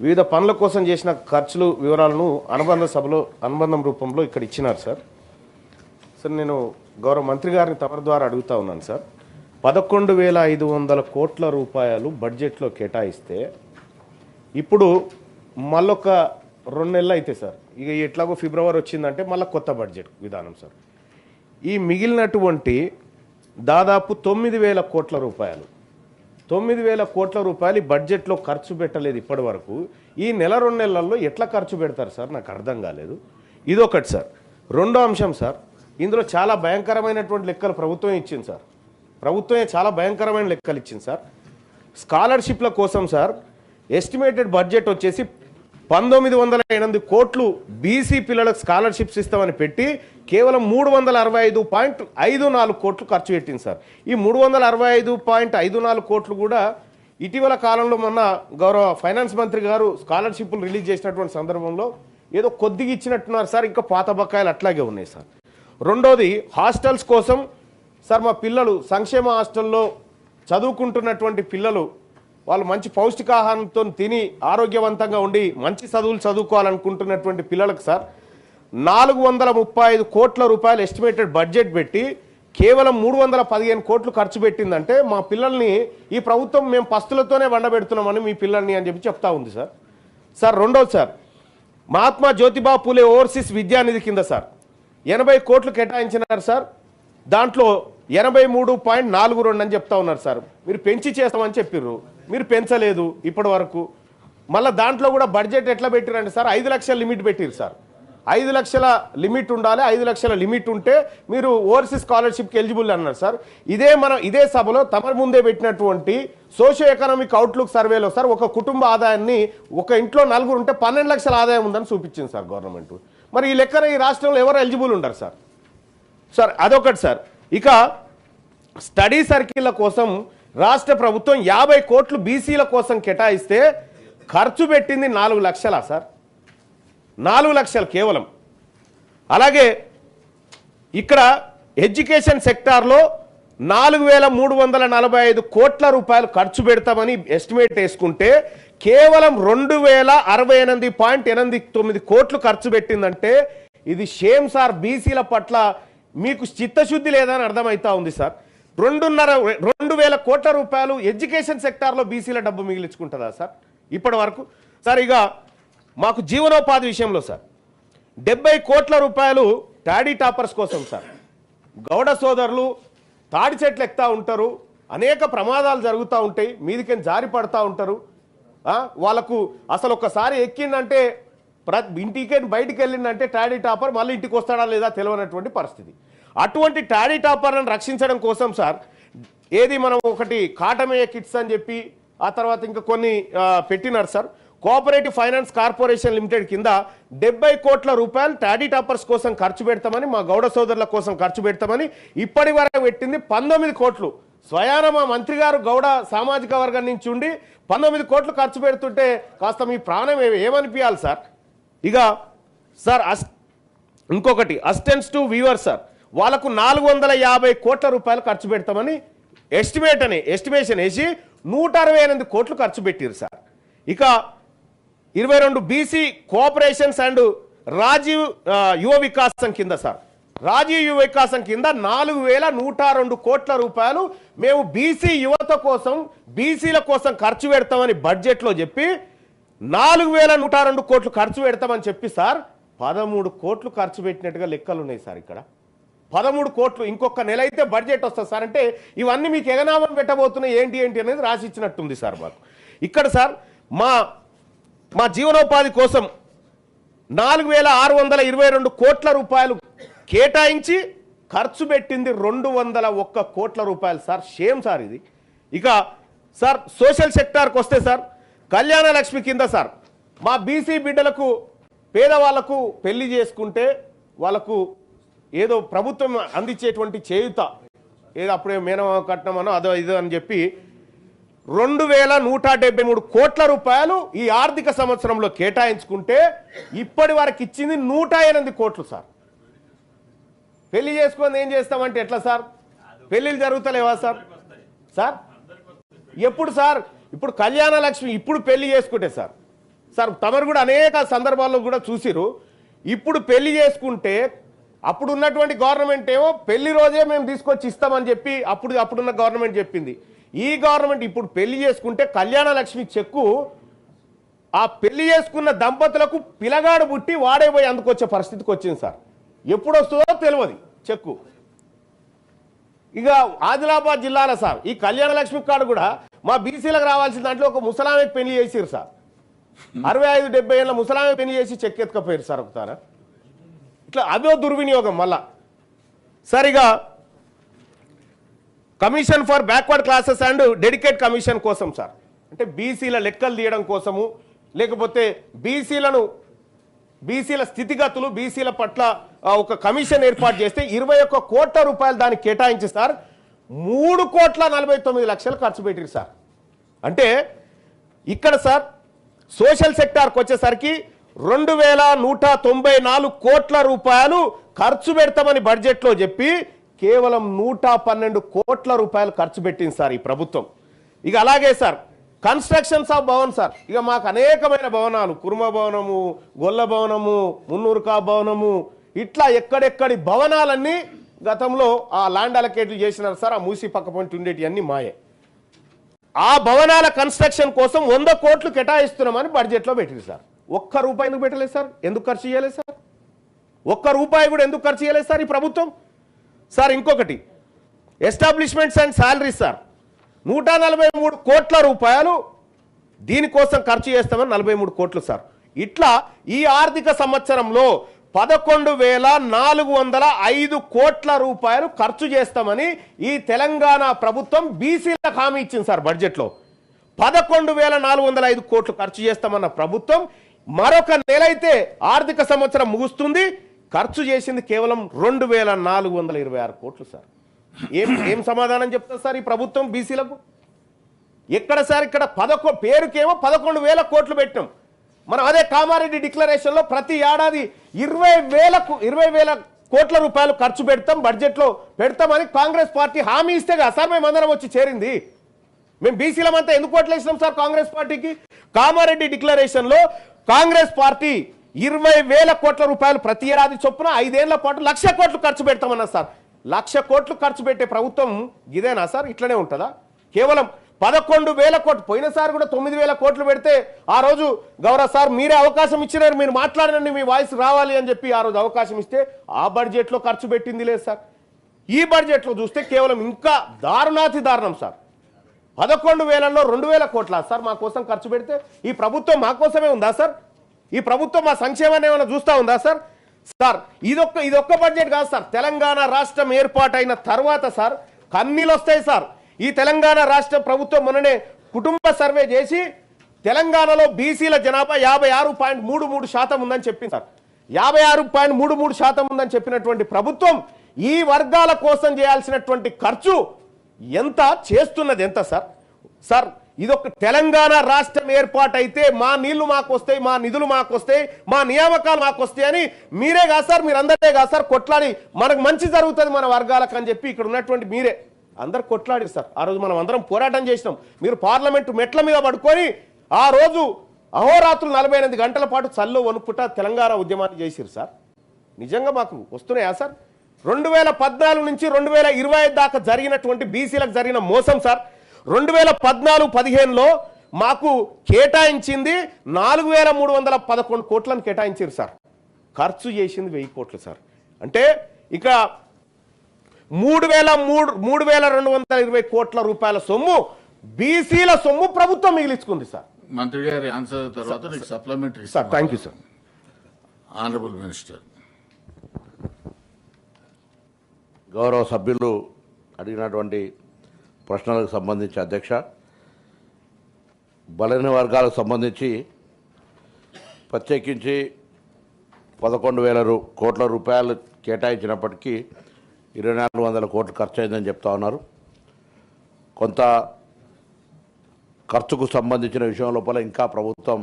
వివిధ పనుల కోసం చేసిన ఖర్చులు వివరాలను అనుబంధం రూపంలో ఇక్కడ ఇచ్చినారు సార్. సార్ నేను గౌరవ మంత్రి గారిని తమరి ద్వారా అడుగుతా ఉన్నాను సార్. 11,500 కోట్ల రూపాయలు బడ్జెట్లో కేటాయిస్తే ఇప్పుడు మళ్ళొక 2 నెలలు అయితే సార్, ఇక ఎట్లాగో ఫిబ్రవరి వచ్చిందంటే మళ్ళీ కొత్త బడ్జెట్ విధానం సార్. ఈ మిగిలినటువంటి దాదాపు 9,000 కోట్ల రూపాయలు 9,000 కోట్ల రూపాయలు ఈ బడ్జెట్లో ఖర్చు పెట్టలేదు ఇప్పటి వరకు. ఈ నెల 2 నెలల్లో ఎట్లా ఖర్చు పెడతారు సార్, నాకు అర్థం కాలేదు. ఇదొకటి సార్. రెండో అంశం సార్, ఇందులో చాలా భయంకరమైనటువంటి లెక్కలు ప్రభుత్వం ఇచ్చింది సార్. ప్రభుత్వమే చాలా భయంకరమైన లెక్కలు ఇచ్చింది సార్. స్కాలర్షిప్ల కోసం సార్ ఎస్టిమేటెడ్ బడ్జెట్ వచ్చేసి 1908 కోట్లు బీసీ పిల్లలకు స్కాలర్షిప్స్ ఇస్తామని పెట్టి కేవలం 365.54 కోట్లు ఖర్చు పెట్టింది సార్. ఈ 365.54 కోట్లు కూడా ఇటీవల కాలంలో మొన్న గౌరవ ఫైనాన్స్ మంత్రి గారు స్కాలర్షిప్లు రిలీజ్ చేసినటువంటి సందర్భంలో ఏదో కొద్దిగా ఇచ్చినట్టున్నారు సార్. ఇంకా పాత బకాయిలు అట్లాగే ఉన్నాయి సార్. రెండోది హాస్టల్స్ కోసం సార్, మా పిల్లలు సంక్షేమ హాస్టల్లో చదువుకుంటున్నటువంటి పిల్లలు వాళ్ళు మంచి పౌష్టికాహారంతో తిని ఆరోగ్యవంతంగా ఉండి మంచి చదువులు చదువుకోవాలనుకుంటున్నటువంటి పిల్లలకు సార్ 435 కోట్ల రూపాయలు ఎస్టిమేటెడ్ బడ్జెట్ పెట్టి కేవలం 315 కోట్లు ఖర్చు పెట్టిందంటే మా పిల్లల్ని ఈ ప్రభుత్వం మేము పస్తులతోనే వండబెడుతున్నామని మీ పిల్లల్ని అని చెప్పి చెప్తా ఉంది సార్. సార్ రెండోది సార్, మహాత్మా జ్యోతిబా పూలే ఓవర్సీస్ విద్యానిధి కింద సార్ 80 కోట్లు కేటాయించినారు సార్. దాంట్లో 83.42 అని చెప్తా ఉన్నారు సార్. మీరు పెంచి చేస్తామని చెప్పారు, మీరు పెంచలేదు ఇప్పటి వరకు. మళ్ళీ దాంట్లో కూడా బడ్జెట్ ఎట్లా పెట్టారంటే సార్ 5 లక్షల లిమిట్ పెట్టారు సార్. 5 లక్షల లిమిట్ ఉండాలి, 5 లక్షల లిమిట్ ఉంటే మీరు ఓవర్సీస్ స్కాలర్షిప్కి ఎలిజిబుల్ అన్నారు సార్. ఇదే సభలో తమరి ముందే పెట్టినటువంటి సోషియో ఎకనామిక్ అవుట్లుక్ సర్వేలో సార్ ఒక కుటుంబ ఆదాయాన్ని ఒక ఇంట్లో 4 ఉంటే 12 లక్షల ఆదాయం ఉందని చూపించింది సార్ గవర్నమెంట్. మరి ఈ లెక్కన ఈ రాష్ట్రంలో ఎవరు ఎలిజిబుల్ ఉండరు సార్. సార్ అదొకటి సార్. ఇక స్టడీ సర్కిళ్ల కోసం రాష్ట్ర ప్రభుత్వం 50 కోట్లు బీసీల కోసం కేటాయిస్తే ఖర్చు పెట్టింది 4 లక్షలా సార్, 4 లక్షలు కేవలం. అలాగే ఇక్కడ ఎడ్యుకేషన్ సెక్టార్లో 4,345 కోట్ల రూపాయలు ఖర్చు పెడతామని ఎస్టిమేట్ వేసుకుంటే కేవలం 2,068.89 కోట్లు ఖర్చు పెట్టిందంటే ఇది షేమ్ సార్. బీసీల పట్ల మీకు చిత్తశుద్ధి లేదని అర్థమవుతా ఉంది సార్. 2,500 కోట్ల రూపాయలు ఎడ్యుకేషన్ సెక్టార్లో బీసీల డబ్బు మిగిలించుకుంటుందా సార్ ఇప్పటి వరకు? సార్ ఇక మాకు జీవనోపాధి విషయంలో సార్ 70 కోట్ల రూపాయలు టాడీ టాపర్స్ కోసం సార్. గౌడ సోదరులు తాడి చెట్లు ఎక్కుతూ ఉంటారు, అనేక ప్రమాదాలు జరుగుతూ ఉంటాయి, మీదికి జారి పడుతూ ఉంటారు. వాళ్ళకు అసలు ఒక్కసారి ఎక్కిందంటే ఇంటికి బయటికి వెళ్ళిందంటే టాడీ టాపర్ మళ్ళీ ఇంటికి వస్తాడా లేదా తెలియనటువంటి పరిస్థితి. అటువంటి టాడీ టాపర్లను రక్షించడం కోసం సార్ ఏది మనం ఒకటి కాటమేయ కిట్స్ అని చెప్పి ఆ తర్వాత ఇంకా కొన్ని పెట్టినారు sir. Cooperative finance corporation limited కింద 70 కోట్ల రూపాయలు టాడీ టాపర్స్ కోసం ఖర్చు పెడతామని, మా గౌడ సోదరుల కోసం ఖర్చు పెడతామని ఇప్పటి వరకు పెట్టింది 19 కోట్లు. స్వయాన మా మంత్రి గారు గౌడ సామాజిక వర్గం నుంచి ఉండి 19 కోట్లు ఖర్చు పెడుతుంటే కాస్త మీ ప్రాణం ఏమనిపించాలి సార్. ఇక సార్ ఇంకొకటి అసిస్టెంట్స్ టు వీవర్ సార్, వాళ్ళకు 450 కోట్ల రూపాయలు ఖర్చు పెడతామని ఎస్టిమేషన్ వేసి 168 కోట్లు ఖర్చు పెట్టారు సార్. ఇక 22 బీసీ కోఆపరేషన్స్ అండ్ రాజీవ్ యువ వికాసం కింద సార్, రాజీవ్ యువ వికాసం కింద 4,102 కోట్ల రూపాయలు మేము బీసీ యువత కోసం బీసీల కోసం ఖర్చు పెడతామని బడ్జెట్లో చెప్పి 4,102 కోట్లు ఖర్చు పెడతామని చెప్పి సార్ 13 కోట్లు ఖర్చు పెట్టినట్టుగా లెక్కలు ఉన్నాయి సార్. ఇక్కడ 13 కోట్లు ఇంకొక నెల అయితే బడ్జెట్ వస్తుంది సార్. అంటే ఇవన్నీ మీకు ఎగనామం పెట్టబోతున్నాయి ఏంటి అనేది రాసి ఇచ్చినట్టుంది సార్ మాకు. ఇక్కడ సార్ మా జీవనోపాధి కోసం 4,622 కోట్ల రూపాయలు కేటాయించి ఖర్చు పెట్టింది 201 కోట్ల రూపాయలు సార్. షేమ్ సార్ ఇది. ఇక సార్ సోషల్ సెక్టార్కి వస్తే సార్ కళ్యాణ లక్ష్మి కింద సార్ మా బీసీ బిడ్డలకు పేదవాళ్లకు పెళ్లి చేసుకుంటే వాళ్ళకు ఏదో ప్రభుత్వం అందించేటువంటి చేయుత ఏదో అప్పుడే మేనమామ కట్నమనో అదో ఇదో అని చెప్పి 2,173 కోట్ల రూపాయలు ఈ ఆర్థిక సంవత్సరంలో కేటాయించుకుంటే ఇప్పటి వరకు ఇచ్చింది 108 కోట్లు సార్. పెళ్లి చేసుకొని ఏం చేస్తామంటే ఎట్లా సార్? పెళ్లిళ్ళు జరుగుతలేవా సార్? సార్ ఎప్పుడు సార్? ఇప్పుడు కళ్యాణ లక్ష్మి ఇప్పుడు పెళ్లి చేసుకుంటే సార్ సార్ తమరు కూడా అనేక సందర్భాల్లో కూడా చూసిరు. ఇప్పుడు పెళ్లి చేసుకుంటే అప్పుడు ఉన్నటువంటి గవర్నమెంట్ ఏమో పెళ్లి రోజే మేము తీసుకొచ్చి ఇస్తామని చెప్పి అప్పుడున్న గవర్నమెంట్ చెప్పింది. ఈ గవర్నమెంట్ ఇప్పుడు పెళ్లి చేసుకుంటే కళ్యాణ లక్ష్మి చెక్కు ఆ పెళ్లి చేసుకున్న దంపతులకు పిల్లగాడు పుట్టి వాడే పోయి అందుకొచ్చే పరిస్థితికి వచ్చింది సార్. ఎప్పుడు వస్తుందో తెలియదు చెక్కు. ఇక ఆదిలాబాద్ జిల్లాలో సార్ ఈ కళ్యాణ లక్ష్మి కార్డు కూడా మా బీసీలకు రావాల్సిన దాంట్లో ఒక ముసలామెకి పెళ్లి చేసిరు సార్. 65-70 ఏళ్ళ ముసలామె పెళ్లి చేసి చెక్ ఎత్తుకపోయారు సార్ ఒకసారి. ఇట్లా అదో దుర్వినియోగం మళ్ళా. సరిగా commission for backward classes and dedicate commission కోసం సార్, అంటే బీసీల లెక్కలు తీయడం కోసము, లేకపోతే బీసీల స్థితిగతులు బీసీల పట్ల ఒక కమిషన్ ఏర్పాటు చేస్తే 21 కోట్ల రూపాయలు దానికి కేటాయించి సార్ 3,49,00,000 ఖర్చు పెట్టారు సార్. అంటే ఇక్కడ సార్ సోషల్ సెక్టార్కి వచ్చేసరికి 2,194 కోట్ల రూపాయలు ఖర్చు పెడతామని బడ్జెట్లో చెప్పి కేవలం 112 కోట్ల రూపాయలు ఖర్చు పెట్టింది సార్ ఈ ప్రభుత్వం. ఇక అలాగే sir constructions of Bhavan sir, ఇక మాకు అనేకమైన భవనాలు, కుర్మ భవనము, గొల్ల భవనము, మున్నూరుకా భవనము, ఇట్లా ఎక్కడెక్కడి భవనాలన్నీ గతంలో ఆ ల్యాండ్ అలకేట్లు చేసినారు సార్. ఆ మూసి పక్క పొంటి ఉండేటి అన్ని మాయే. ఆ భవనాల కన్స్ట్రక్షన్ కోసం 100 కోట్లు కేటాయిస్తున్నామని బడ్జెట్లో పెట్టింది సార్. ఒక్క రూపాయి ఎందుకు పెట్టలేదు సార్? ఎందుకు ఖర్చు చేయలేదు సార్? ఒక్క రూపాయి కూడా ఎందుకు ఖర్చు చేయలేదు సార్ ఈ ప్రభుత్వం? సార్ ఇంకొకటి ఎస్టాబ్లిష్మెంట్స్ అండ్ శాలరీస్ సార్ 143 కోట్ల రూపాయలు దీనికోసం ఖర్చు చేస్తామని 43 కోట్లు సార్. ఇట్లా ఈ ఆర్థిక సంవత్సరంలో 11,405 కోట్ల రూపాయలు ఖర్చు చేస్తామని ఈ తెలంగాణ ప్రభుత్వం బీసీలకు హామీ ఇచ్చింది సార్. బడ్జెట్లో 11,405 కోట్లు ఖర్చు చేస్తామన్న ప్రభుత్వం మరొక నెల అయితే ఆర్థిక సంవత్సరం ముగుస్తుంది, ఖర్చు చేసింది కేవలం 2,426 కోట్లు సార్. ఏం సమాధానం చెప్తారు సార్ ఈ ప్రభుత్వం బీసీలకు? ఎక్కడ సార్ ఇక్కడ పేరుకేమో 11,000 కోట్లు పెట్టినాం. మనం అదే కామారెడ్డి డిక్లరేషన్లో ప్రతి ఏడాది 20,000 కోట్ల రూపాయలు ఖర్చు పెడతాం, బడ్జెట్లో పెడతామని కాంగ్రెస్ పార్టీ హామీ ఇస్తే కదా సార్ మేము అందరం వచ్చి చేరింది. మేము బీసీలమంతా ఎందుకు ఓట్లేసినాం సార్ కాంగ్రెస్ పార్టీకి? కామారెడ్డి డిక్లరేషన్లో కాంగ్రెస్ పార్టీ 20,000 కోట్ల రూపాయలు ప్రతి ఏడాది చొప్పున 5 ఏళ్ల పాటు 1,00,000 కోట్లు ఖర్చు పెడతామన్నా సార్. 1,00,000 కోట్లు ఖర్చు పెట్టే ప్రభుత్వం ఇదేనా సార్? ఇట్లనే ఉంటుందా? కేవలం 11,000 కోట్లు, పోయినసారి కూడా 9,000 కోట్లు పెడితే ఆ రోజు గౌరవ సార్ మీరే అవకాశం ఇచ్చినారు, మీరు మాట్లాడినండి, మీ వాయిస్ రావాలి అని చెప్పి ఆ రోజు అవకాశం ఇస్తే ఆ బడ్జెట్లో ఖర్చు పెట్టింది లేదు సార్. ఈ బడ్జెట్లో చూస్తే కేవలం ఇంకా దారుణాతి దారుణం సార్. 11,000లో 2,000 కోట్ల సార్ మా కోసం ఖర్చు పెడితే ఈ ప్రభుత్వం మా కోసమే ఉందా సార్? ఈ ప్రభుత్వం మా సంక్షేమాన్ని ఏమైనా చూస్తూ ఉందా సార్? సార్ ఇదొక్క బడ్జెట్ కాదు సార్. తెలంగాణ రాష్ట్రం ఏర్పాటైన తర్వాత సార్ కన్నీళ్ళు వస్తాయి సార్. ఈ తెలంగాణ రాష్ట్ర ప్రభుత్వం మొన్ననే కుటుంబ సర్వే చేసి తెలంగాణలో బీసీల జనాభా 56.33% ఉందని చెప్పింది సార్. 56.33% ఉందని చెప్పినటువంటి ప్రభుత్వం ఈ వర్గాల కోసం చేయాల్సినటువంటి ఖర్చు ఎంత చేస్తున్నది ఎంత సార్? సార్ ఇదొక తెలంగాణ రాష్ట్రం ఏర్పాటైతే మా నీళ్లు మాకు వస్తాయి, మా నిధులు మాకు వస్తాయి, మా నియామకాలు మాకు వస్తాయి అని మీరే కాదు సార్, మీరు అందరే కాదు సార్ కొట్లాడి మనకు మంచి జరుగుతుంది మన వర్గాలకు అని చెప్పి ఇక్కడ ఉన్నటువంటి మీరే అందరు కొట్లాడి సార్. ఆ రోజు మనం అందరం పోరాటం చేసినాం. మీరు పార్లమెంటు మెట్ల మీద పడుకొని ఆ రోజు అహోరాత్రులు 48 గంటల పాటు చల్లో వణుకుట తెలంగాణ ఉద్యమాన్ని చేసిరు సార్. నిజంగా మాకు వస్తున్నాయా సార్? 2014 నుంచి 2025 దాకా జరిగినటువంటి బీసీలకు జరిగిన మోసం సార్. 2014-15లో మాకు కేటాయించింది 4,311 కోట్లను కేటాయించారు సార్. ఖర్చు చేసింది 1000 కోట్లు సార్. అంటే ఇక 3,220 కోట్ల రూపాయల సొమ్ము బీసీల సొమ్ము ప్రభుత్వం మిగిలించుకుంది సార్. మంత్రి గారి ఆన్సర్ తర్వాత supplementary sir. Thank you sir. Honourable minister. గౌరవ సభ్యులు అడిగినటువంటి ప్రశ్నలకు సంబంధించి అధ్యక్ష, బలైన వర్గాలకు సంబంధించి ప్రత్యేకించి 11,000 కోట్ల రూపాయలు కేటాయించినప్పటికీ 2,400 కోట్లు ఖర్చు అయిందని చెప్తా ఉన్నారు. కొంత ఖర్చుకు సంబంధించిన విషయం లోపల ఇంకా ప్రభుత్వం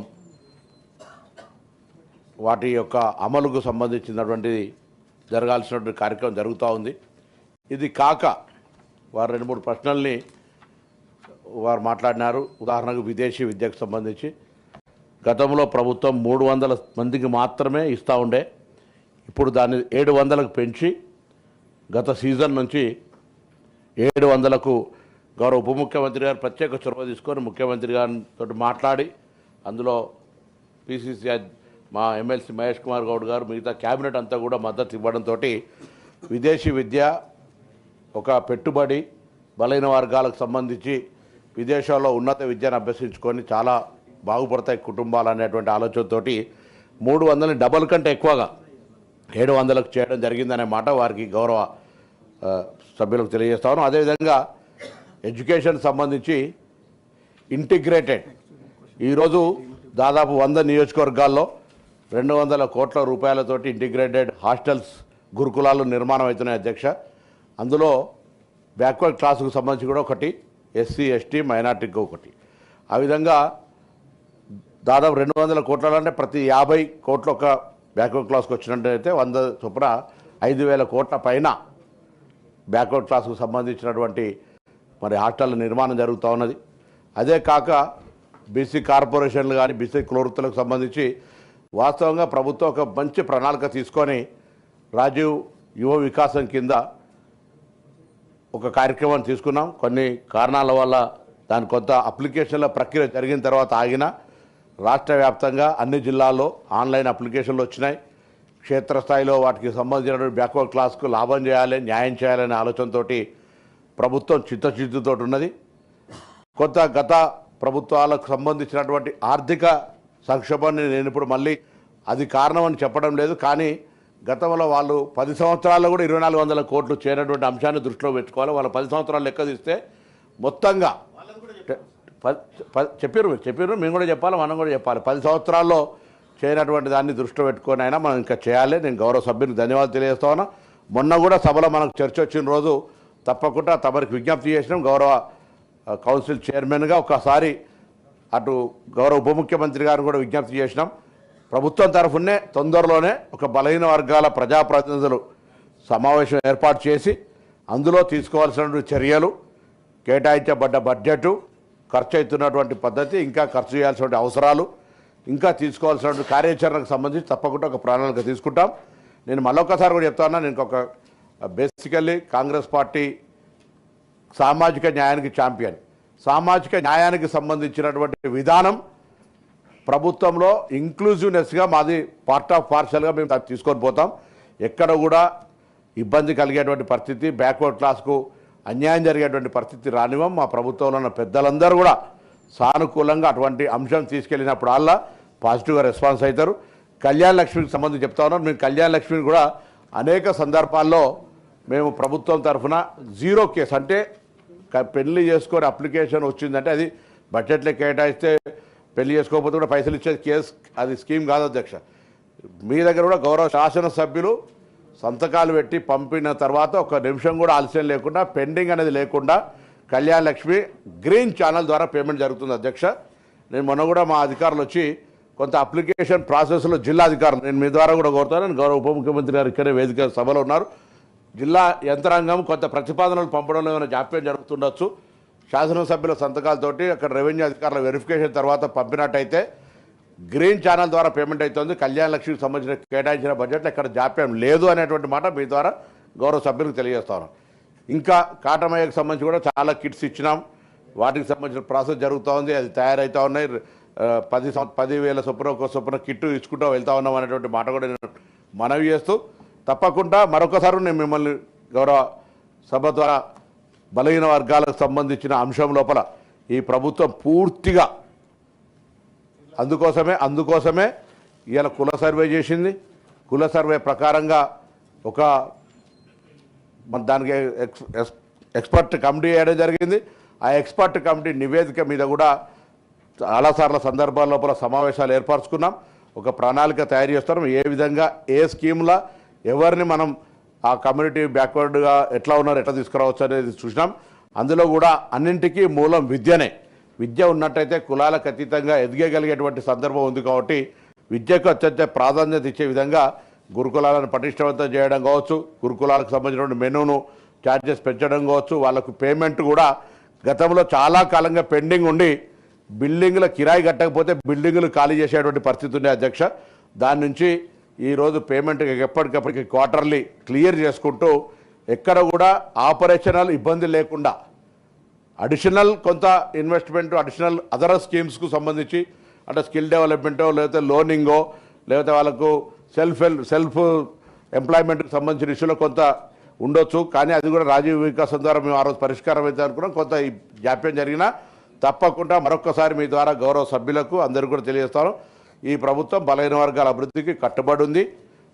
వాటి యొక్క అమలుకు సంబంధించినటువంటి జరగాల్సినటువంటి కార్యక్రమం జరుగుతూ ఉంది. ఇది కాక వారు 2-3 ప్రశ్నల్ని వారు మాట్లాడినారు. ఉదాహరణకు విదేశీ విద్యకు సంబంధించి గతంలో ప్రభుత్వం 300 మందికి మాత్రమే ఇస్తూ ఉండే. ఇప్పుడు దాన్ని 700కు పెంచి గత సీజన్ నుంచి 700కు గౌరవ ఉప ముఖ్యమంత్రి గారు ప్రత్యేక చొరవ తీసుకొని ముఖ్యమంత్రి గారితో మాట్లాడి అందులో పిసిసి మా ఎమ్మెల్సీ మహేష్ కుమార్ గౌడ్ గారు మిగతా క్యాబినెట్ అంతా కూడా మద్దతు ఇవ్వడంతో విదేశీ విద్య ఒక పెట్టుబడి బలైన వర్గాలకు సంబంధించి విదేశాల్లో ఉన్నత విద్యను అభ్యసించుకొని చాలా బాగుపడతాయి కుటుంబాలు అనేటువంటి ఆలోచనతోటి 300ని డబల్ కంటే ఎక్కువగా 700కు చేయడం జరిగిందనే మాట వారికి గౌరవ సభ్యులకు తెలియజేస్తాను. అదేవిధంగా ఎడ్యుకేషన్ సంబంధించి ఇంటిగ్రేటెడ్ ఈరోజు దాదాపు 100 నియోజకవర్గాల్లో 200 కోట్ల రూపాయలతోటి ఇంటిగ్రేటెడ్ హాస్టల్స్ గురుకులాలు నిర్మాణం అవుతున్నాయి అధ్యక్ష. అందులో బ్యాక్వర్డ్ క్లాసుకు సంబంధించి కూడా ఒకటి, ఎస్సీ ఎస్టీ మైనార్టీకి ఒకటి. ఆ విధంగా దాదాపు 200 కోట్ల అంటే ప్రతి 50 కోట్ల ఒక బ్యాక్వర్డ్ క్లాస్కి వచ్చినట్టయితే 100 చొప్పున 5,000 కోట్ల పైన బ్యాక్వర్డ్ క్లాస్కు సంబంధించినటువంటి మరి హాస్టల్ నిర్మాణం జరుగుతూ ఉన్నది. అదే కాక బీసీ కార్పొరేషన్లు కానీ బీసీ కులవృత్తులకు సంబంధించి వాస్తవంగా ప్రభుత్వం ఒక మంచి ప్రణాళిక తీసుకొని రాజీవ్ యువ వికాసం కింద ఒక కార్యక్రమాన్ని తీసుకున్నాం. కొన్ని కారణాల వల్ల దాని కొంత అప్లికేషన్ల ప్రక్రియ జరిగిన తర్వాత ఆగిన రాష్ట్ర వ్యాప్తంగా అన్ని జిల్లాల్లో ఆన్లైన్ అప్లికేషన్లు వచ్చినాయి. క్షేత్రస్థాయిలో వాటికి సంబంధించినటువంటి బ్యాక్వర్డ్ క్లాస్కు లాభం చేయాలి, న్యాయం చేయాలనే ఆలోచనతో ప్రభుత్వం చిత్తశుద్ధితో ఉన్నది. కొంత గత ప్రభుత్వాలకు సంబంధించినటువంటి ఆర్థిక సంక్షోభాన్ని నేను ఇప్పుడు మళ్ళీ అది కారణమని చెప్పడం లేదు, కానీ గతంలో వాళ్ళు 10 సంవత్సరాల్లో కూడా 2,400 కోట్లు చేరినటువంటి అంశాన్ని దృష్టిలో పెట్టుకోవాలి. వాళ్ళు 10 సంవత్సరాలు లెక్క తీస్తే మొత్తంగా చెప్పారు మేము కూడా చెప్పాలి, మనం కూడా చెప్పాలి. 10 సంవత్సరాల్లో చేయనటువంటి దాన్ని దృష్టిలో పెట్టుకొని అయినా మనం ఇంకా చేయాలి. నేను గౌరవ సభ్యునికి ధన్యవాదాలు తెలియజేస్తా ఉన్నా. మొన్న కూడా సభలో మనకు చర్చ వచ్చిన రోజు తప్పకుండా తమరికి విజ్ఞప్తి చేసినాం. గౌరవ కౌన్సిల్ చైర్మన్గా ఒకసారి అటు గౌరవ ఉప ముఖ్యమంత్రి గారు కూడా విజ్ఞప్తి చేసినాం. ప్రభుత్వం తరఫునే తొందరలోనే ఒక బలహీన వర్గాల ప్రజాప్రతినిధులు సమావేశం ఏర్పాటు చేసి అందులో తీసుకోవాల్సినటువంటి చర్యలు, కేటాయించబడ్డ బడ్జెట్, ఖర్చు అవుతున్నటువంటి పద్ధతి, ఇంకా ఖర్చు చేయాల్సినటువంటి అవసరాలు, ఇంకా తీసుకోవాల్సినటువంటి కార్యాచరణకు సంబంధించి తప్పకుండా ఒక ప్రణాళిక తీసుకుంటాం. నేను మళ్ళొకసారి కూడా చెప్తా ఉన్నా, నేను ఒక బేసికల్లీ కాంగ్రెస్ పార్టీ సామాజిక న్యాయానికి ఛాంపియన్. సామాజిక న్యాయానికి సంబంధించినటువంటి విధానం ప్రభుత్వంలో ఇంక్లూజివ్నెస్గా మాది పార్ట్ ఆఫ్ పార్షల్గా మేము తీసుకొని పోతాం. ఎక్కడ కూడా ఇబ్బంది కలిగేటువంటి పరిస్థితి, బ్యాక్వర్డ్ క్లాస్కు అన్యాయం జరిగేటువంటి పరిస్థితి రానివ్వం. మా ప్రభుత్వంలో ఉన్న పెద్దలందరూ కూడా సానుకూలంగా అటువంటి అంశం తీసుకెళ్ళినప్పుడు అలా పాజిటివ్గా రెస్పాన్స్ అవుతారు. కళ్యాణ లక్ష్మికి సంబంధించి చెప్తా ఉన్నాను. మేము కళ్యాణ లక్ష్మిని కూడా అనేక సందర్భాల్లో మేము ప్రభుత్వం తరఫున 0 కేసు అంటే పెళ్లి చేసుకొని అప్లికేషన్ వచ్చిందంటే అది బడ్జెట్లో కేటాయిస్తే పెళ్లి చేసుకోకపోతే కూడా పైసలు ఇచ్చే కేసు, అది స్కీమ్ కాదు అధ్యక్ష. మీ దగ్గర కూడా గౌరవ శాసనసభ్యులు సంతకాలు పెట్టి పంపిన తర్వాత 1 నిమిషం కూడా ఆలస్యం లేకుండా, పెండింగ్ అనేది లేకుండా కళ్యాణ లక్ష్మి గ్రీన్ ఛానల్ ద్వారా పేమెంట్ జరుగుతుంది అధ్యక్ష. నేను మొన్న కూడా మా అధికారులు వచ్చి కొంత అప్లికేషన్ ప్రాసెస్లో జిల్లా అధికారులు నేను మీ ద్వారా కూడా కోరుతాను. గౌరవ ఉప ముఖ్యమంత్రి గారు ఇక్కడే వేదిక సభలో ఉన్నారు. జిల్లా యంత్రాంగం కొంత ప్రతిపాదనలు పంపడంలో ఏమైనా జాప్యం జరుగుతుండొచ్చు. శాసనసభ్యుల సంతకాలతోటి అక్కడ రెవెన్యూ అధికారుల వెరిఫికేషన్ తర్వాత పంపినట్టయితే గ్రీన్ ఛానల్ ద్వారా పేమెంట్ అవుతుంది. కళ్యాణ లక్ష్మికి సంబంధించిన కేటాయించిన బడ్జెట్లో ఎక్కడ జాప్యం లేదు అనేటువంటి మాట మీ ద్వారా గౌరవ సభ్యులకు తెలియజేస్తాను. ఇంకా కాటమయ్యకు సంబంధించి కూడా చాలా కిట్స్ ఇచ్చినాం. వాటికి సంబంధించిన ప్రాసెస్ జరుగుతూ ఉంది, అది తయారవుతూ ఉన్నాయి. 10,000 చొప్పున కిట్టు ఇచ్చుకుంటూ వెళ్తూ ఉన్నాం అనేటువంటి మాట కూడా నేను మనవి చేస్తూ, తప్పకుండా మరొకసారి నేను మిమ్మల్ని గౌరవ సభ ద్వారా బలహీన వర్గాలకు సంబంధించిన అంశం లోపల ఈ ప్రభుత్వం పూర్తిగా అందుకోసమే ఇవాళ కుల సర్వే చేసింది. కుల సర్వే ప్రకారంగా ఒక దానికి ఎక్స్పర్ట్ కమిటీ వేయడం జరిగింది. ఆ ఎక్స్పర్ట్ కమిటీ నివేదిక మీద కూడా చాలాసార్ల సందర్భాల లోపల సమావేశాలు ఏర్పరచుకున్నాం. ఒక ప్రణాళిక తయారు చేస్తున్నాం. ఏ విధంగా ఏ స్కీమ్లా ఎవరిని మనం ఆ కమ్యూనిటీ బ్యాక్వర్డ్గా ఎట్లా ఉన్నారు ఎట్లా తీసుకురావచ్చు అనేది చూసినాం. అందులో కూడా అన్నింటికీ మూలం విద్యనే. విద్య ఉన్నట్టయితే కులాలకు అతీతంగా ఎదిగగలిగేటువంటి సందర్భం ఉంది. కాబట్టి విద్యకు అత్యంత ప్రాధాన్యత ఇచ్చే విధంగా గురుకులాలను పటిష్టవంతం చేయడం కావచ్చు, గురుకులాలకు సంబంధించిన మెనూను ఛార్జెస్ పెంచడం కావచ్చు, వాళ్ళకు పేమెంట్ కూడా గతంలో చాలా కాలంగా పెండింగ్ ఉండి బిల్డింగ్ల కిరాయి కట్టకపోతే బిల్డింగులు ఖాళీ చేసేటువంటి పరిస్థితి ఉండే అధ్యక్ష. దాని నుంచి ఈరోజు పేమెంట్ ఎప్పటికప్పటికి క్వార్టర్లీ క్లియర్ చేసుకుంటూ ఎక్కడ కూడా ఆపరేషనల్ ఇబ్బంది లేకుండా అడిషనల్ కొంత ఇన్వెస్ట్మెంట్ అడిషనల్ అదర్ స్కీమ్స్కు సంబంధించి అంటే స్కిల్ డెవలప్మెంటో లేకపోతే లోనింగో లేకపోతే వాళ్ళకు సెల్ఫ్ ఎంప్లాయ్మెంట్కి సంబంధించిన ఇష్యూలో కొంత ఉండొచ్చు. కానీ అది కూడా రాజీవ్ వికాసం ద్వారా మేము ఆ రోజు పరిష్కారం అయితే అనుకున్నాం. కొంత ఈ జాప్యం జరిగినా తప్పకుండా మరొక్కసారి మీ ద్వారా గౌరవ సభ్యులకు అందరికీ కూడా తెలియజేస్తాను, ఈ ప్రభుత్వం బలహీన వర్గాల అభివృద్ధికి కట్టుబడి ఉంది.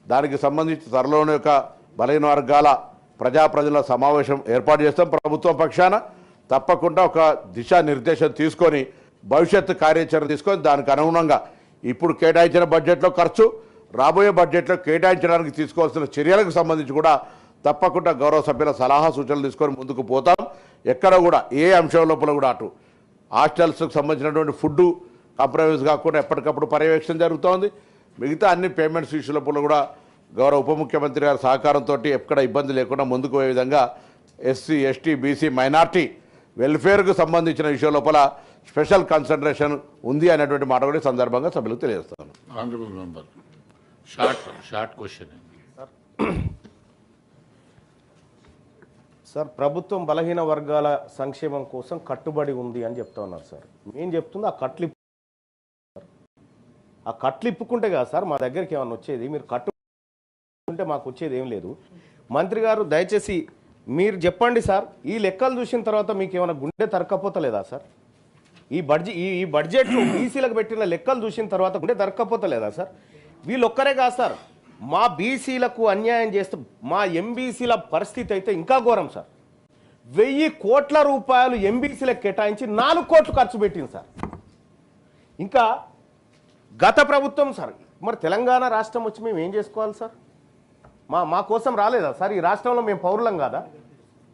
దానికి సంబంధించి త్వరలోనే ఒక బలహీన వర్గాల ప్రజల సమావేశం ఏర్పాటు చేస్తాం ప్రభుత్వం పక్షాన. తప్పకుండా ఒక దిశానిర్దేశం తీసుకొని భవిష్యత్తు కార్యాచరణ తీసుకొని దానికి అనుగుణంగా ఇప్పుడు కేటాయించిన బడ్జెట్లో ఖర్చు, రాబోయే బడ్జెట్లో కేటాయించడానికి తీసుకోవాల్సిన చర్యలకు సంబంధించి కూడా తప్పకుండా గౌరవ సభ్యుల సలహా సూచనలు తీసుకొని ముందుకు పోతాం. ఎక్కడ కూడా ఏ అంశం లోపల కూడా అటు హాస్టల్స్కి సంబంధించినటువంటి ఫుడ్ కాంప్రమైజ్ కాకుండా ఎప్పటికప్పుడు పర్యవేక్షణ జరుగుతోంది. మిగతా అన్ని పేమెంట్స్ ఇష్యూ లోపల కూడా గౌరవ ఉప ముఖ్యమంత్రి గారి సహకారంతో ఎక్కడ ఇబ్బంది లేకుండా ముందుకు పోయే విధంగా ఎస్సీ ఎస్టీ బీసీ మైనార్టీ వెల్ఫేర్కు సంబంధించిన విషయం లోపల స్పెషల్ కన్సిడరేషన్ ఉంది అనేటువంటి మాట కూడా ఈ సందర్భంగా సభ్యులకు తెలియజేస్తాను. Honourable member short question. Sir, ప్రభుత్వం బలహీన వర్గాల సంక్షేమం కోసం కట్టుబడి ఉంది అని చెప్తా ఉన్నారు సార్. మేము చెప్తుంది ఆ కట్లు ఇప్పుకుంటే కదా సార్ మా దగ్గరికి ఏమన్నా వచ్చేది. మీరు కట్టుంటే మాకు వచ్చేది ఏం లేదు. మంత్రి గారు దయచేసి మీరు చెప్పండి సార్, ఈ లెక్కలు చూసిన తర్వాత మీకు ఏమైనా గుండె తరక్కపోతలేదా సార్? ఈ బడ్జెట్లో బీసీలకు పెట్టిన లెక్కలు చూసిన తర్వాత గుండె తరక్కపోతలేదా సార్? వీళ్ళొక్కరే కాదు సార్, మా బీసీలకు అన్యాయం చేస్తూ మా ఎంబీసీల పరిస్థితి అయితే ఇంకా ఘోరం సార్. 1000 కోట్ల రూపాయలు ఎంబీసీలకు కేటాయించి 4 కోట్లు ఖర్చు పెట్టింది సార్. ఇంకా గత ప్రభుత్వం సార్, మరి తెలంగాణ రాష్ట్రం వచ్చి మేము ఏం చేసుకోవాలి సార్? మా కోసం రాలేదా సార్? ఈ రాష్ట్రంలో మేము పౌరులం కాదా?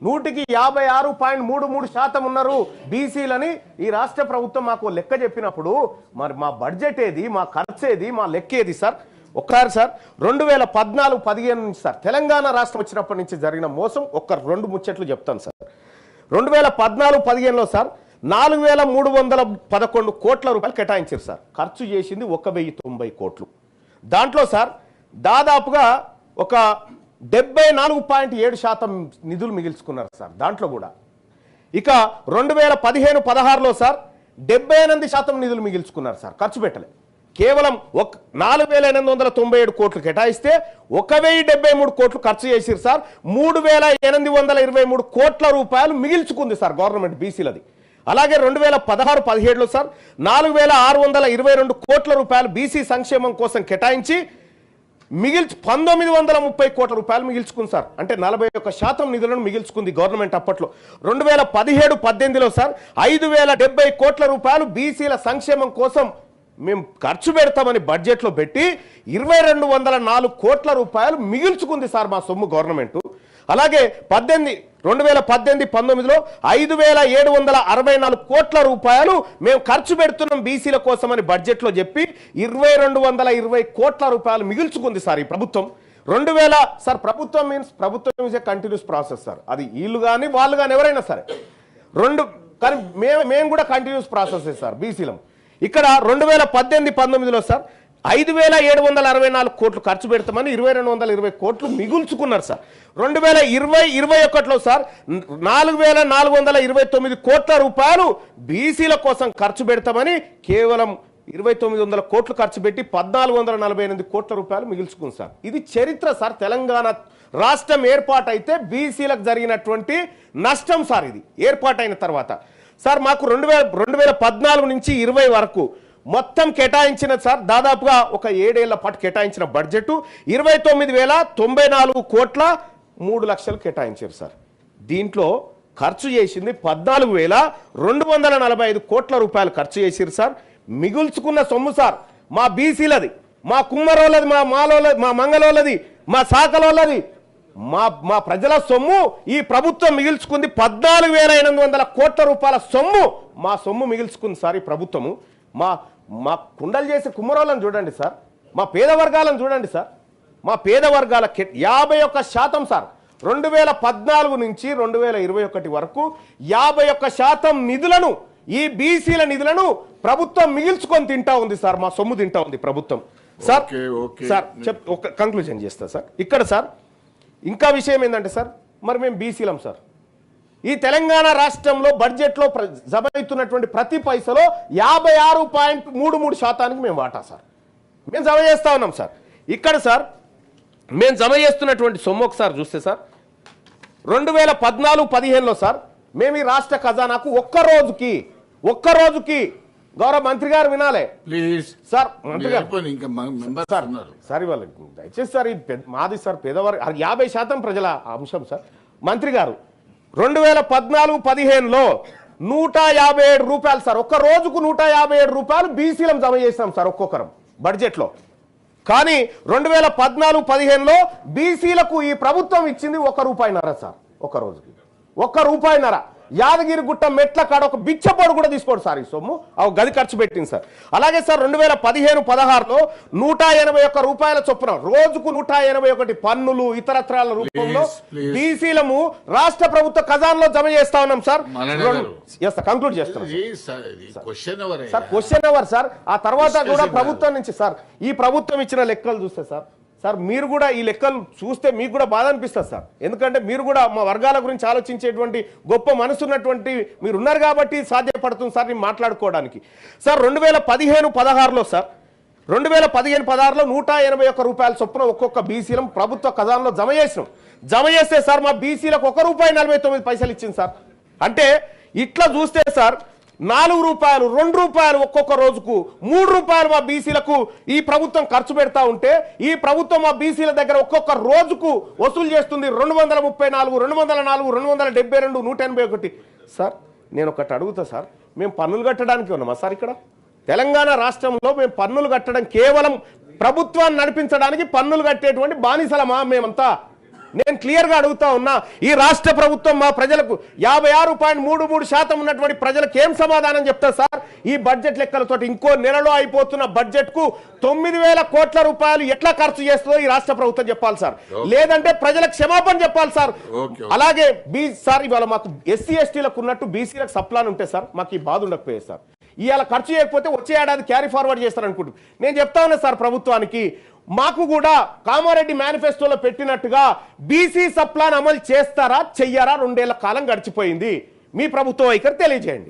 56.33% ఉన్నారు బీసీలని ఈ రాష్ట్ర ప్రభుత్వం మాకు లెక్క చెప్పినప్పుడు మరి మా బడ్జెట్ ఏది, మా ఖర్చు ఏది, మా లెక్క ఏది సార్? ఒక్కసారి సార్ 2014-15 నుంచి సార్ తెలంగాణ రాష్ట్రం వచ్చినప్పటి నుంచి జరిగిన మోసం 2 ముచ్చట్లు చెప్తాను సార్. 2014-15లో సార్ 4311 కోట్ల రూపాయలు కేటాయించారు సార్. ఖర్చు చేసింది 1090 కోట్లు. దాంట్లో సార్ దాదాపుగా ఒక 74.7% నిధులు మిగిల్చుకున్నారు సార్. దాంట్లో కూడా ఇక 2015-16లో సార్ 78% నిధులు మిగిల్చుకున్నారు సార్. ఖర్చు పెట్టలే. కేవలం 4897 కోట్లు కేటాయిస్తే 1073 కోట్లు ఖర్చు చేసిరు సార్. 3823 కోట్ల రూపాయలు మిగిల్చుకుంది సార్ గవర్నమెంట్ బీసీలది. అలాగే 2016-17లో సార్ 4622 కోట్ల రూపాయలు బీసీ సంక్షేమం కోసం కేటాయించి 1930 కోట్ల రూపాయలు మిగిల్చుకుంది సార్. అంటే 41% నిధులను మిగిల్చుకుంది గవర్నమెంట్ అప్పట్లో. 2017-18లో సార్ 5070 కోట్ల రూపాయలు బీసీల సంక్షేమం కోసం మేము ఖర్చు పెడతామని బడ్జెట్లో పెట్టి 2204 కోట్ల రూపాయలు మిగిల్చుకుంది సార్ మా సొమ్ము గవర్నమెంట్. అలాగే 2018-19లో 5764 కోట్ల రూపాయలు మేము ఖర్చు పెడుతున్నాం బీసీల కోసమని బడ్జెట్లో చెప్పి 2220 కోట్ల రూపాయలు మిగిల్చుకుంది సార్ ఈ ప్రభుత్వం. సార్ ప్రభుత్వం is a continuous process sir. అది వీళ్ళు కానీ వాళ్ళు కానీ ఎవరైనా సరే కానీ మేము కూడా కంటిన్యూస్ ప్రాసెస్ సార్ బీసీలం. ఇక్కడ 2018-19లో సార్ 5764 కోట్లు ఖర్చు పెడతామని 2220 కోట్లు మిగుల్చుకున్నారు సార్. 2020-21లో సార్ 4429 కోట్ల రూపాయలు బీసీల కోసం ఖర్చు పెడతామని కేవలం 2900 కోట్లు ఖర్చు పెట్టి 1448 కోట్ల రూపాయలు మిగుల్చుకుంది సార్. ఇది చరిత్ర సార్. తెలంగాణ రాష్ట్రం ఏర్పాటైతే బీసీలకు జరిగినటువంటి నష్టం సార్. ఇది ఏర్పాటైన తర్వాత సార్ మాకు 2014 నుంచి 20 వరకు మొత్తం కేటాయించిన సార్ దాదాపుగా ఒక 7 ఏళ్ల పాటు కేటాయించిన బడ్జెట్ 29,094 కోట్ల 3 లక్షలు కేటాయించారు సార్. దీంట్లో ఖర్చు చేసింది 14,245 కోట్ల రూపాయలు ఖర్చు చేసిరు సార్. మిగుల్చుకున్న సొమ్ము సార్ మా బీసీలది, మా కుమ్మరోళ్ళది, మా మాలోళ్ళది, మా మంగళోళ్ళది, మా శాఖలోళ్ళది, మా ప్రజల సొమ్ము ఈ ప్రభుత్వం మిగిల్చుకుంది. 14,800 కోట్ల రూపాయల సొమ్ము మా సొమ్ము మిగిల్చుకుంది సార్ ఈ ప్రభుత్వము. మా కుండలు చేసే కుమ్మరోళ్ళని చూడండి సార్, మా పేద వర్గాలను చూడండి సార్. మా పేద వర్గాల 51% సార్ 2014 నుంచి 2021 వరకు 51% నిధులను ఈ బీసీల నిధులను ప్రభుత్వం మిగిల్చుకొని తింటా ఉంది సార్, మా సొమ్ము తింటా ఉంది ప్రభుత్వం సార్. సార్ ఒక కంక్లూజన్ చేస్తా సార్. ఇక్కడ సార్ ఇంకా విషయం ఏంటంటే సార్, మరి మేము బీసీలం సార్. ఈ తెలంగాణ రాష్ట్రంలో బడ్జెట్లో జమ అవుతున్నటువంటి ప్రతి పైసలో 56.33% మేము వాటా సార్ మేము జమ చేస్తా ఉన్నాం సార్. ఇక్కడ సార్ మేము జమ చేస్తున్నటువంటి సొమ్ము ఒకసారి చూస్తే సార్ 2014-15లో సార్ మేము ఈ రాష్ట్ర ఖజానాకు ఒక్క రోజుకి గౌరవ మంత్రి గారు వినాలే ప్లీజ్ సార్, మంత్రి గారు సార్ ఇవాళ దయచేసి సార్ మాది సార్ పేదవారు 50% ప్రజల అంశం సార్. మంత్రి గారు 2014-15లో 157 రూపాయలు సార్, ఒక్క రోజుకు 157 రూపాయలు బీసీలం జమ చేస్తాం సార్ ఒక్కొక్కరం బడ్జెట్లో. కానీ 2014-15లో బీసీలకు ఈ ప్రభుత్వం ఇచ్చింది ₹1 సార్, ఒక్క రోజుకి ₹1. యాదగిరిగుట్ట మెట్ల కాడ ఒక బిచ్చపోడు కూడా తీసుకోడు సార్ ఈ సొమ్ము, గది ఖర్చు పెట్టింది సార్. అలాగే సార్ 2015-16లో 181 రూపాయల చొప్పున రోజుకు 181 పన్నులు ఇతరత్రాల రూపంలో బీసీలము రాష్ట్ర ప్రభుత్వ ఖజానాలో జమ చేస్తా ఉన్నాం సార్. కంక్లూడ్ చేస్తాం సార్. Question hour sir. ఆ తర్వాత కూడా ప్రభుత్వం నుంచి సార్ ఈ ప్రభుత్వం ఇచ్చిన లెక్కలు చూస్తే సార్ మీరు కూడా ఈ లెక్కలు చూస్తే మీకు కూడా బాధ అనిపిస్తుంది సార్. ఎందుకంటే మీరు కూడా మా వర్గాల గురించి ఆలోచించేటువంటి గొప్ప మనసున్నటువంటి మీరు ఉన్నారు కాబట్టి సాధ్యపడుతుంది సార్ నేను మాట్లాడుకోవడానికి. సార్ 2015-16లో సార్ 2015-16లో 181 రూపాయల చొప్పున ఒక్కొక్క బీసీలం ప్రభుత్వ ఖజానాలో జమ చేస్తే సార్ మా బీసీలకు ₹1.49 ఇచ్చింది సార్. అంటే ఇట్లా చూస్తే సార్ ₹4, ₹2 ఒక్కొక్క రోజుకు ₹3 మా బీసీలకు ఈ ప్రభుత్వం ఖర్చు పెడతా ఉంటే ఈ ప్రభుత్వం మా బీసీల దగ్గర ఒక్కొక్క రోజుకు వసూలు చేస్తుంది 234, 204, 272, 181. సార్ నేను ఒకటి అడుగుతా సార్, మేము పన్నులు కట్టడానికి ఉన్నామా సార్? ఇక్కడ తెలంగాణ రాష్ట్రంలో మేము పన్నులు కట్టడం కేవలం ప్రభుత్వాన్ని నడిపించడానికి పన్నులు కట్టేటువంటి బానిసలమా మేమంతా? నేను క్లియర్గా అడుగుతా ఉన్నా. ఈ రాష్ట్ర ప్రభుత్వం మా ప్రజలకు 56.33% ఉన్నటువంటి ప్రజలకు ఏం సమాధానం చెప్తారు సార్? ఈ బడ్జెట్ లెక్కలతో ఇంకో నెలలో అయిపోతున్న బడ్జెట్ కు 9,000 కోట్ల రూపాయలు ఎట్లా ఖర్చు చేస్తుందో ఈ రాష్ట్ర ప్రభుత్వం చెప్పాలి సార్, లేదంటే ప్రజలకు క్షమాపణ చెప్పాలి సార్. అలాగే సార్ ఇవాళ మాకు ఎస్సీ ఎస్టీలకు ఉన్నట్టు బీసీలకు సప్లాన్ ఉంటే సార్ మాకు ఈ బాధ ఉండకపోయేది సార్. ఇవాళ ఖర్చు చేయకపోతే వచ్చే ఏడాది క్యారీ ఫార్వర్డ్ చేస్తారనుకుంటున్నాను. నేను చెప్తా ఉన్నా సార్ ప్రభుత్వానికి, మాకు కూడా కామారెడ్డి మేనిఫెస్టోలో పెట్టినట్టుగా బీసీ సప్లాన్ అమలు చేస్తారా చెయ్యారా? 2 ఏళ్ల కాలం గడిచిపోయింది, మీ ప్రభుత్వ వైఖరి తెలియజేయండి.